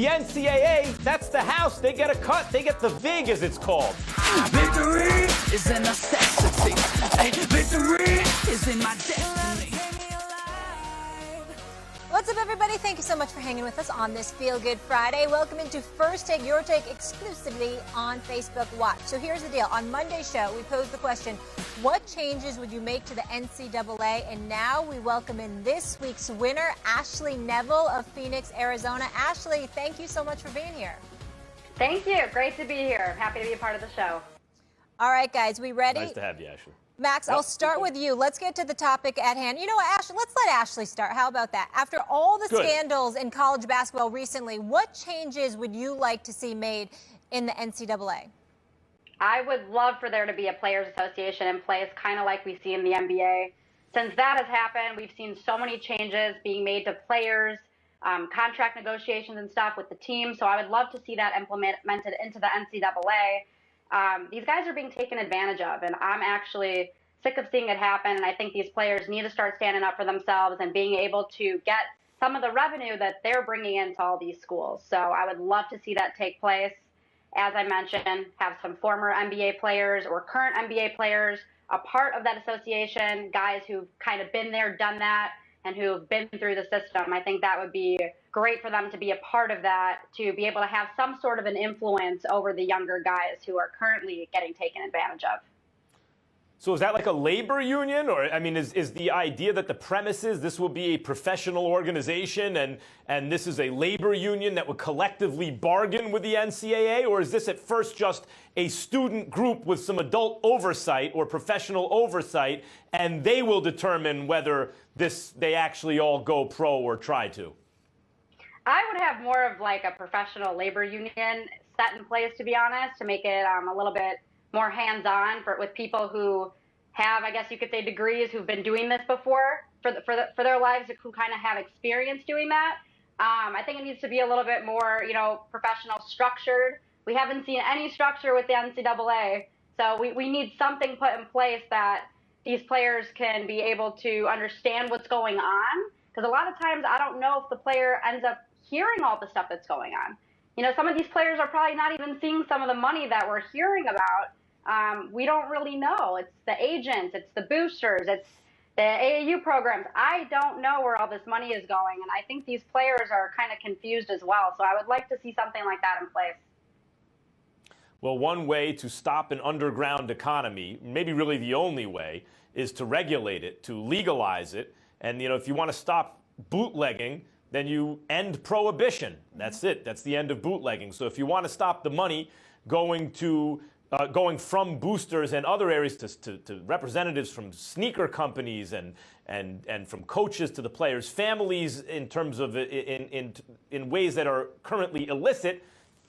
The NCAA, that's the house. They get a cut. They get the VIG, as it's called. Victory is a necessity. Victory is in my destiny. What's up, everybody? Thank you so much for hanging with us on this Feel Good Friday. Welcome into First Take, Your Take, exclusively on Facebook Watch. So here's the deal. On Monday's show, we posed the question, what changes would you make to the NCAA? And now we welcome in this week's winner, Ashley Nevel of Phoenix, Arizona. Ashley, thank you so much for being here. Thank you. Great to be here. Happy to be a part of the show. All right, guys, we ready? Nice to have you, Ashley. Max, I'll start with you. Let's get to the topic at hand. You know what, Ashley, let's let Ashley start. How about that? After all the scandals in college basketball recently, what changes would you like to see made in the NCAA? I would love for there to be a players association in place, kind of like we see in the NBA. Since that has happened, we've seen so many changes being made to players, contract negotiations and stuff with the team. So I would love to see that implemented into the NCAA. These guys are being taken advantage of, and I'm actually sick of seeing it happen. And I think these players need to start standing up for themselves and being able to get some of the revenue that they're bringing into all these schools. So I would love to see that take place. As I mentioned, have some former NBA players or current NBA players a part of that association, guys who've kind of been there, done that, and who've been through the system. I think that would be great for them to be a part of that, to be able to have some sort of an influence over the younger guys who are currently getting taken advantage of. So is that like a labor union? Or, I mean, is the idea that the premise is this will be a professional organization and this is a labor union that would collectively bargain with the NCAA? Or is this at first just a student group with some adult oversight or professional oversight, and they will determine whether they actually all go pro or try to? I would have more of like a professional labor union set in place, to be honest, to make it a little bit more hands-on with people who have, I guess you could say, degrees, who've been doing this before for their lives, who kind of have experience doing that. I think it needs to be a little bit more, professional, structured. We haven't seen any structure with the NCAA, so we need something put in place that these players can be able to understand what's going on. Because a lot of times I don't know if the player ends up hearing all the stuff that's going on. Some of these players are probably not even seeing some of the money that we're hearing about. We don't really know. It's the agents, it's the boosters, it's the AAU programs. I don't know where all this money is going, and I think these players are kind of confused as well. So I would like to see something like that in place. Well, one way to stop an underground economy, maybe really the only way, is to regulate it, to legalize it. And, if you want to stop bootlegging, then you end prohibition. That's it. That's the end of bootlegging. So if you want to stop the money going from boosters and other areas to representatives from sneaker companies and from coaches to the players' families in terms of in ways that are currently illicit,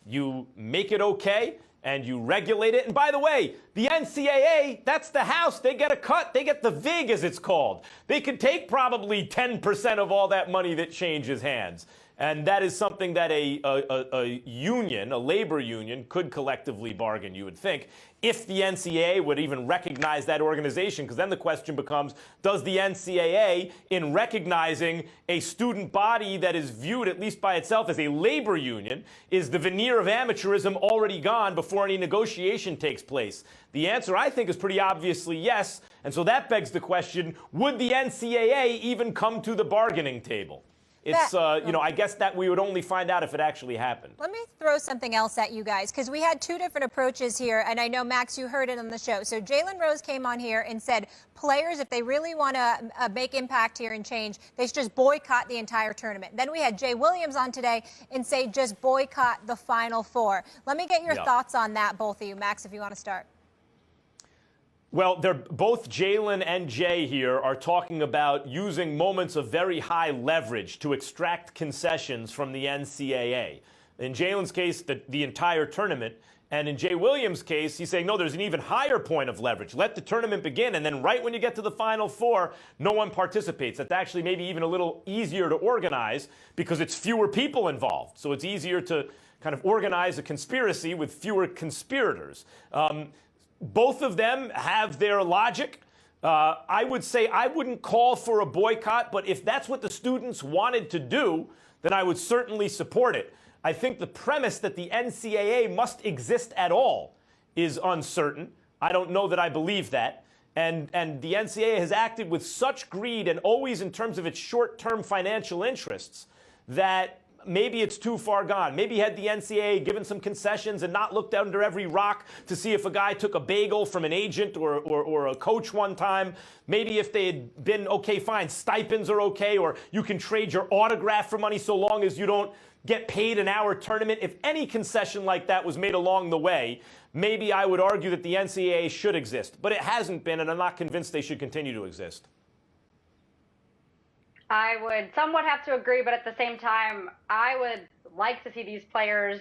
you make it okay and you regulate it. And by the way, the NCAA, that's the house. They get a cut. They get the VIG, as it's called. They could take probably 10% of all that money that changes hands. And that is something that a union, a labor union, could collectively bargain, you would think, if the NCAA would even recognize that organization. Because then the question becomes, does the NCAA, in recognizing a student body that is viewed, at least by itself, as a labor union, is the veneer of amateurism already gone before any negotiation takes place? The answer, I think, is pretty obviously yes. And so that begs the question, would the NCAA even come to the bargaining table? It's, I guess that we would only find out if it actually happened. Let me throw something else at you guys, because we had two different approaches here, and I know, Max, you heard it on the show. So Jalen Rose came on here and said players, if they really want to make impact here and change, they should just boycott the entire tournament. Then we had Jay Williams on today and say just boycott the Final Four. Let me get your thoughts on that, both of you. Max, if you want to start. Well, they're both Jalen and Jay here are talking about using moments of very high leverage to extract concessions from the NCAA. In Jalen's case, the entire tournament. And in Jay Williams' case, he's saying, no, there's an even higher point of leverage. Let the tournament begin, and then right when you get to the Final Four, no one participates. That's actually maybe even a little easier to organize because it's fewer people involved. So it's easier to kind of organize a conspiracy with fewer conspirators. Both of them have their logic. I would say I wouldn't call for a boycott, but if that's what the students wanted to do, then I would certainly support it. I think the premise that the NCAA must exist at all is uncertain. I don't know that I believe that. And the NCAA has acted with such greed and always in terms of its short-term financial interests that maybe it's too far gone. Maybe had the NCAA given some concessions and not looked under every rock to see if a guy took a bagel from an agent or a coach one time. Maybe if they had been, okay, fine, stipends are okay, or you can trade your autograph for money so long as you don't get paid an hour tournament. If any concession like that was made along the way, maybe I would argue that the NCAA should exist. But it hasn't been, and I'm not convinced they should continue to exist. I would somewhat have to agree, but at the same time, I would like to see these players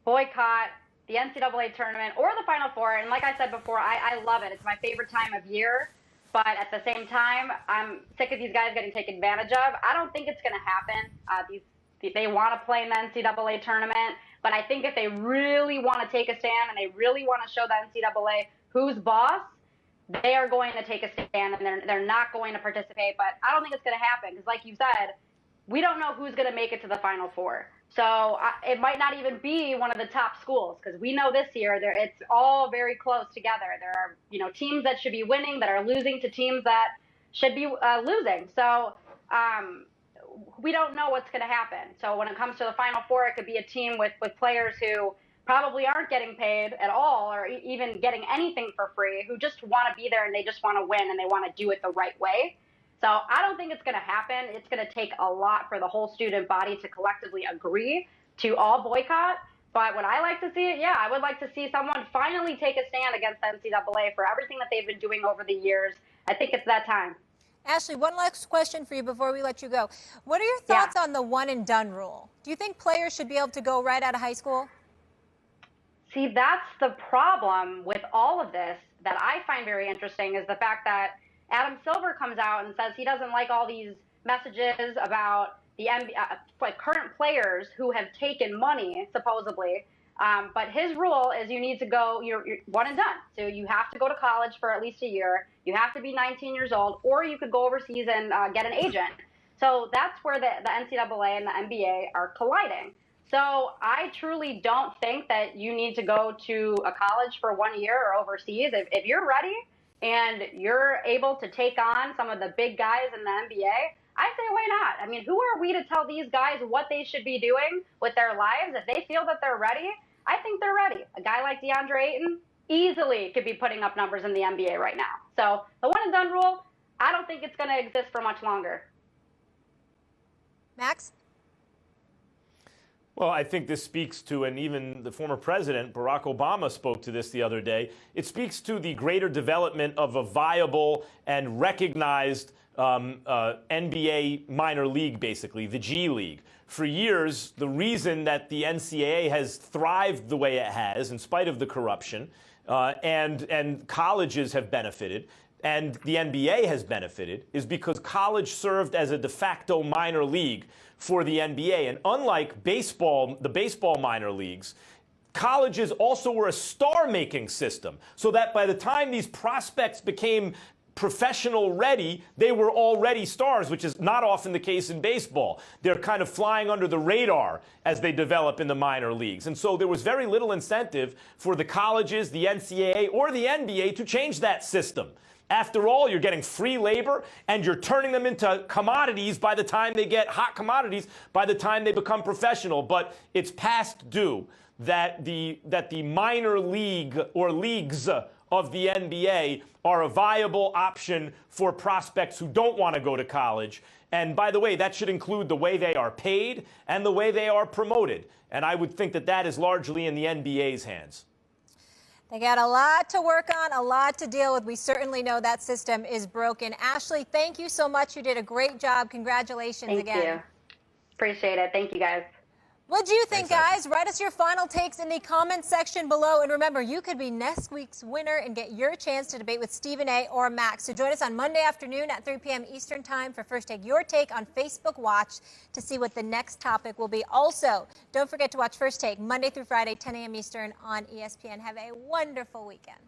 boycott the NCAA tournament or the Final Four. And like I said before, I love it. It's my favorite time of year. But at the same time, I'm sick of these guys getting taken advantage of. I don't think it's going to happen. They want to play in the NCAA tournament. But I think if they really want to take a stand and they really want to show the NCAA who's boss, they are going to take a stand and they're not going to participate. But I don't think it's going to happen because, like you said, we don't know who's going to make it to the Final Four. So it might not even be one of the top schools because we know this year it's all very close together. There are teams that should be winning that are losing to teams that should be losing. So we don't know what's going to happen. So when it comes to the Final Four, it could be a team with players who probably aren't getting paid at all or even getting anything for free, who just want to be there and they just want to win and they want to do it the right way. So I don't think it's going to happen. It's going to take a lot for the whole student body to collectively agree to all boycott. But would I like to see it? Yeah, I would like to see someone finally take a stand against the NCAA for everything that they've been doing over the years. I think it's that time. Ashley, one last question for you before we let you go. What are your thoughts on the one and done rule? Do you think players should be able to go right out of high school? See, that's the problem with all of this that I find very interesting is the fact that Adam Silver comes out and says he doesn't like all these messages about the current players who have taken money, supposedly. But his rule is you need to go, you're one and done. So you have to go to college for at least a year. You have to be 19 years old, or you could go overseas and get an agent. So that's where the NCAA and the NBA are colliding. So I truly don't think that you need to go to a college for 1 year or overseas. If you're ready and you're able to take on some of the big guys in the NBA, I say why not? I mean, who are we to tell these guys what they should be doing with their lives? If they feel that they're ready, I think they're ready. A guy like DeAndre Ayton easily could be putting up numbers in the NBA right now. So the one and done rule, I don't think it's going to exist for much longer. Max? Well, I think this speaks to, and even the former president, Barack Obama, spoke to this the other day. It speaks to the greater development of a viable and recognized NBA minor league, basically, the G League. For years, the reason that the NCAA has thrived the way it has, in spite of the corruption, and colleges have benefited, and the NBA has benefited, is because college served as a de facto minor league for the NBA. And unlike baseball, the baseball minor leagues, colleges also were a star-making system, so that by the time these prospects became professional ready, they were already stars, which is not often the case in baseball. They're kind of flying under the radar as they develop in the minor leagues. And so there was very little incentive for the colleges, the NCAA, or the NBA to change that system. After all, you're getting free labor and you're turning them into commodities by the time they get hot commodities, by the time they become professional. But it's past due that the minor league or leagues of the NBA are a viable option for prospects who don't want to go to college. And by the way, that should include the way they are paid and the way they are promoted. And I would think that that is largely in the NBA's hands. They got a lot to work on, a lot to deal with. We certainly know that system is broken. Ashley, thank you so much. You did a great job. Congratulations again. Thank you. Appreciate it. Thank you, guys. What do you think, guys? Write us your final takes in the comments section below. And remember, you could be next week's winner and get your chance to debate with Stephen A. or Max. So join us on Monday afternoon at 3 p.m. Eastern Time for First Take Your Take on Facebook Watch to see what the next topic will be. Also, don't forget to watch First Take Monday through Friday, 10 a.m. Eastern on ESPN. Have a wonderful weekend.